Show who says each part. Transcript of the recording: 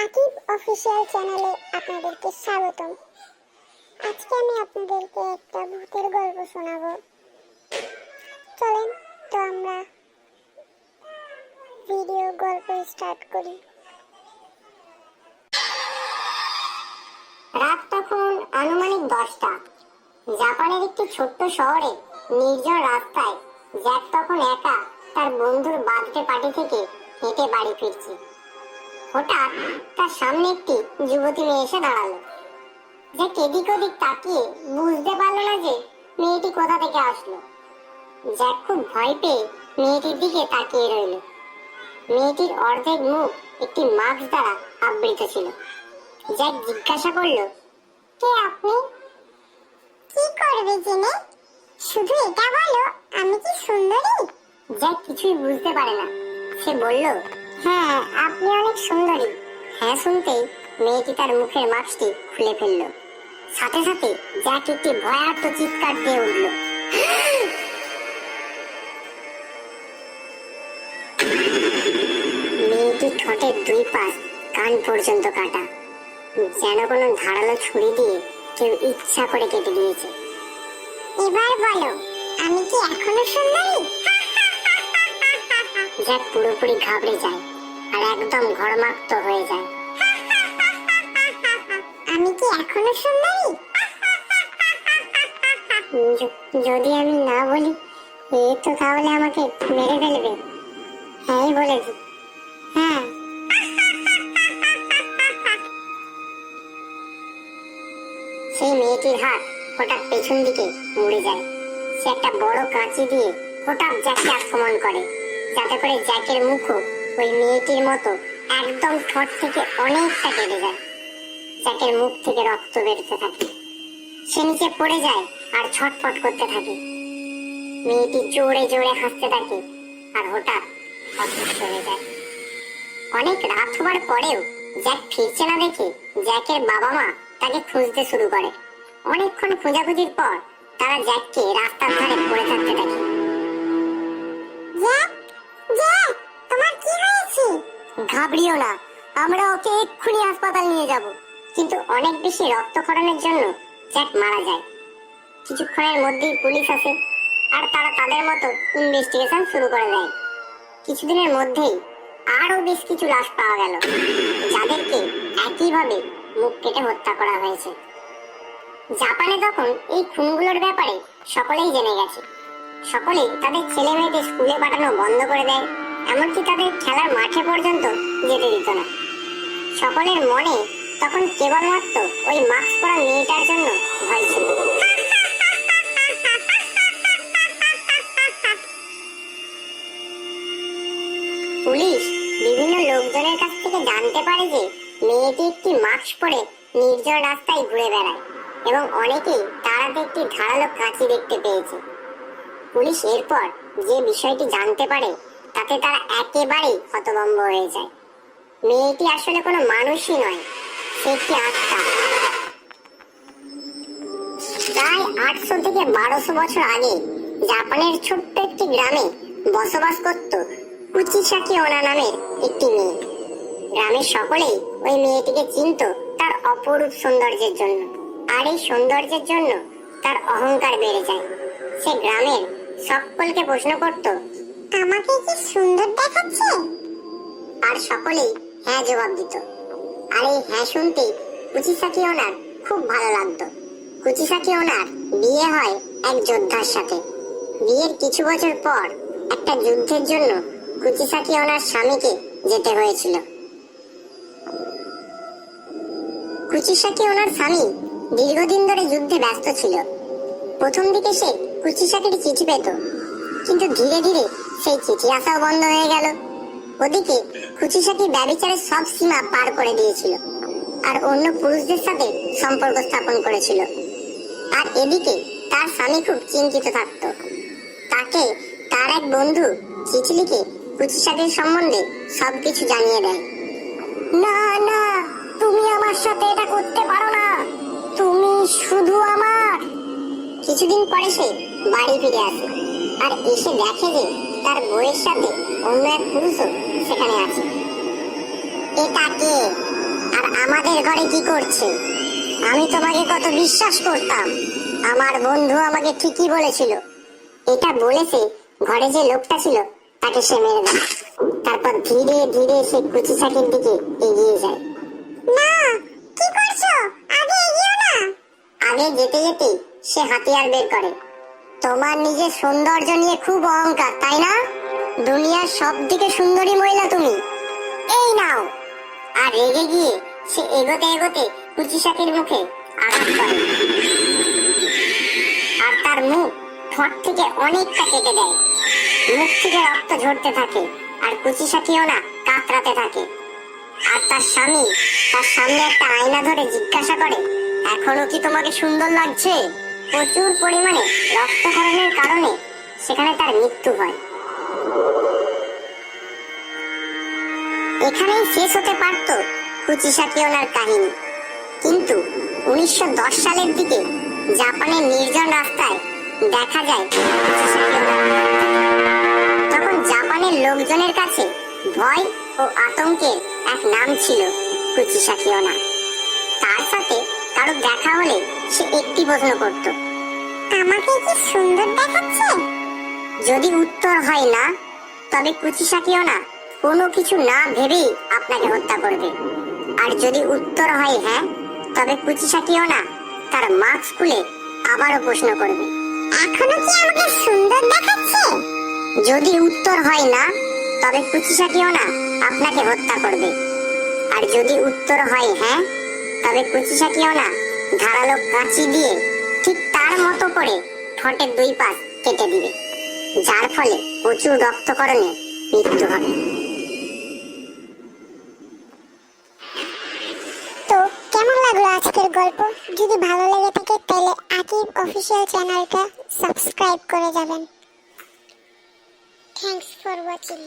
Speaker 1: Akib official চ্যানেলে আপনাদেরকে স্বাগতম। আজকে আমি আপনাদেরকে একটা ভূতের গল্প শোনাবো। চলেন তো আমরা ভিডিও গল্প স্টার্ট করি। রাত তখন আনুমানিক 10টা। জাপানের একটি ছোট্ট শহরে নির্জন রাস্তায় জ্যাক তখন একা তার বন্ধুর বার্থডে পার্টি থেকে হেঁটে বাড়ি ফিরছে। হঠাৎ তার সামনে একটি যুবতী মেয়ে এসে দাঁড়ালো। জ্যাক এদিক ওদিক তাকিয়ে বুঝতে পারলো না যে মেয়েটি কোথা থেকে আসলো। জ্যাক খুব ভয় পেয়ে মেয়েটির দিকে তাকিয়ে রইল। মেয়েটির অর্ধেক মুখ একটি মাস্ক দ্বারা আবৃত ছিল। জ্যাক জিজ্ঞাসা করলো, কে আপনি? কি করবে জেনে? শুধু এটা বলো, আমি কি সুন্দরী? জ্যাক কিছুই বুঝতে পারে না। সে বলল, হ্যাঁ, আপনি অনেক সুন্দরী। হ্যাঁ শুনতেই মেয়েটি তার মুখের মাস্কটি খুলে ফেললো। সাথে সাথে জ্যাক একটি ভয়ার্থ চিৎকার দিয়ে উঠল। মেয়েটির ঠোঁটের দুই পাশ কান পর্যন্ত কাটা, যেন কোনো ধারালো ছুরি দিয়ে কেউ ইচ্ছা করে কেটে দিয়েছে। এবার বলো, আমি কি এখনো সুন্দরী? জ্যাক পুরোপুরি ঘাবড়ে যায় আর একদম ঘরমাক্ত হয়ে যায়। আমি কি এখনো সুন্দরী? যদি আমি না বলি, এ তো তাহলে আমাকে মেরে ফেলবে। হ্যাঁ বলেছি, হ্যাঁ। সেই মেয়েটির হাত হঠাৎ পেছন দিকে মুড়ে যায়। সে একটা বড় কাঁচি দিয়ে হঠাৎ জ্যাককে আক্রমণ করে, যাতে করে জ্যাকের মুখও ওই মেয়েটির মতো একদম ঠোঁট থেকে অনেকটা কেটে যায়। জ্যাকের মুখ থেকে রক্ত বেরোতে থাকে। সে নিচে পড়ে যায় আর ছটফট করতে থাকে। মেয়েটি জোরে জোরে হাসতে থাকে আর হঠাৎ অসুস্থ হয়ে যায়। অনেক রাত হবার পরেও জ্যাক ফিরছে না দেখে জ্যাকের বাবা মা তাকে খুঁজতে শুরু করে। অনেকক্ষণ খোঁজাখুঁজির পর তারা জ্যাককে রাস্তার ধারে পড়ে থাকতে দেখে। জ্যাক, জ্যাক, তোমার কি হয়েছে? ঘাবড়িও না, আমরা ওকে এক্ষুনি হাসপাতাল নিয়ে যাব। কিন্তু অনেক বেশি রক্তক্ষরণের জন্য জ্যাক মারা যায়। কিছুক্ষণের মধ্যেই পুলিশ আসে আর তারা তাদের মতো ইনভেস্টিগেশন শুরু করে দেয়। কিছুদিনের মধ্যেই আরো বেশ কিছু লাশ পাওয়া গেল, যাদেরকে একইভাবে মুখ কেটে হত্যা করা হয়েছে। জাপানে তখন এই খুনগুলোর ব্যাপারে সকলেই জেনে গেছে। সকলেই তাদের ছেলে মেয়েদের স্কুলে পাঠানো বন্ধ করে দেয়, এমনকি তাদের খেলার মাঠে পর্যন্ত যেতে দিত না। সকলের মনে তখন কেবলমাত্র ওই মাস্ক পরা মেয়েটার জন্য ভয় ছিল। পুলিশ বিভিন্ন লোকজনের কাছ থেকে জানতে পারে যে মেয়েটি একটি মাস্ক পরে নির্জন রাস্তায় ঘুরে বেড়ায় এবং অনেকেই তার হাতে একটি ধারালো কাঁচি দেখতে পেয়েছে। পুলিশ এরপর যে বিষয়টি জানতে পারে তাতে তারা একেবারেই হতভম্ব হয়ে যায়। মেয়েটি আসলে কোনো মানুষই নয়, সে একটি আত্মা। প্রায় 800 থেকে 1200 বছর আগে জাপানের ছোট্ট একটি গ্রামে বসবাস করত কুচিসাকি ওনা নামের একটি মেয়ে। গ্রামের সকলেই ওই মেয়েটিকে চিনত তার অপরূপ সৌন্দর্যের জন্য, আর এই সৌন্দর্যের জন্য তার অহংকার বেড়ে যায়। সে গ্রামের সকলকে প্রশ্ন করত, আমাকে কি সুন্দর দেখাচ্ছে? আর সকলেই হ্যাঁ জবাব দিত। আর এই হ্যাঁ শুনতেই কুচিসাকি ওনার খুব ভালো লাগতো। কুচিসাকি ওনার বিয়ে হয় এক যোদ্ধার সাথে। বিয়ের কিছু বছর পর একটা যুদ্ধের জন্য কুচিসাকি ওনার স্বামীকে যেতে হয়েছিল। কুচিসাকি ওনার স্বামী দীর্ঘদিন ধরে যুদ্ধে ব্যস্ত ছিল। প্রথম দিকে সে কুচিসাকির চিঠি পেত, কিন্তু ধীরে ধীরে সেই চিঠি আসাও বন্ধ হয়ে গেল। ওদিকে কুচিসাকি ব্যভিচারের সব সীমা পার করে দিয়েছিল আর অন্য পুরুষদের সাথে সম্পর্ক স্থাপন করেছিল। আর এদিকে তার স্বামী খুব চিন্তিত থাকতো। তাকে তার এক বন্ধু চিঠি লিখে কুচিসাকির সম্বন্ধে সবকিছু জানিয়ে দেয়। না না, তুমি আমার সাথে এটা করতে পারো না, তুমি শুধু আমার। কিছুদিন পরে সে বাড়ি ফিরে আসে আর এসে দেখে যে তার বউয়ের সাথে অন্য এক পুরুষও সেখানে আছে। এটা কে? আমাদের ঘরে কি করছে? আমি তোমাকে কত বিশ্বাস করতাম। আমার বন্ধু আমাকে ঠিকই বলেছিল। এটা বলেছে ঘরে যে লোকটা ছিল তাকে সে মেরে দেয়। তারপর ধীরে ধীরে সে কুচি শাকের দিকে এগিয়ে যায়। না, কি করছো? আগে এগিয়েও না। আগে যেতে যেতে সে হাতিয়ার বের করে। তোমার নিজের সৌন্দর্য নিয়ে খুব অহংকার, তাই না? দুনিয়ার সব দিকে সুন্দরী মহিলা তুমি। এই নাও। আর রেগে গিয়ে সে এগোতে এগোতে কুচি শাকের মুখে আঘাত করে আর তার মুখ ঠোঁট থেকে অনেকটা কেটে দেয়। মুখ থেকে রক্ত ঝরতে থাকে আর কুচি শাকিও না কাতরাতে থাকে। আর তার স্বামী তার সামনে একটা আয়না ধরে জিজ্ঞাসা করে, এখনো কি তোমাকে সুন্দর লাগছে? প্রচুর পরিমাণে রক্তক্ষরণের কারণে সেখানে তার মৃত্যু হয়। এখানেই শেষ হতে পারত কুচি শাকিওনার কাহিনী, কিন্তু 1910 সালের দিকে জাপানের নির্জন রাস্তায় দেখা যায় কুচি শাকিওনা। তখন জাপানের লোকজনের কাছে ভয় ও আতঙ্কের এক নাম ছিল কুচি শাকিওনা। তার সাথে কারো দেখা হলে সে একটি প্রশ্ন করত, আমাকে কি সুন্দর দেখাচ্ছে? যদি উত্তর হয় না, তবে কুচি শাকিওনা কোনো কিছু না ভেবেই আপনাকে হত্যা করবে। আর যদি উত্তর হয় হ্যাঁ, তবে কুচি শাকিওনা তার মাস্ক খুলে আবারও প্রশ্ন করবে, এখনো কি আমাকে সুন্দর দেখাচ্ছে? যদি উত্তর হয় না, তবে কুচি শাকিওনা আপনাকে হত্যা করবে। আর যদি উত্তর হয় হ্যাঁ, তবে কুচি শাকিওনা ধারালো কাঁচি দিয়ে ঠিক তার মতো করে ঠোঁটের দুই পাশ কেটে দিবে, যার ফলে প্রচুর রক্তক্ষরণে মৃত্যু হবে।
Speaker 2: তো কেমন লাগলো আজকের গল্প? যদি ভালো লেগে থাকে তাহলে আকিব অফিসিয়াল চ্যানেলটা সাবস্ক্রাইব করে যাবেন। Thanks for watching.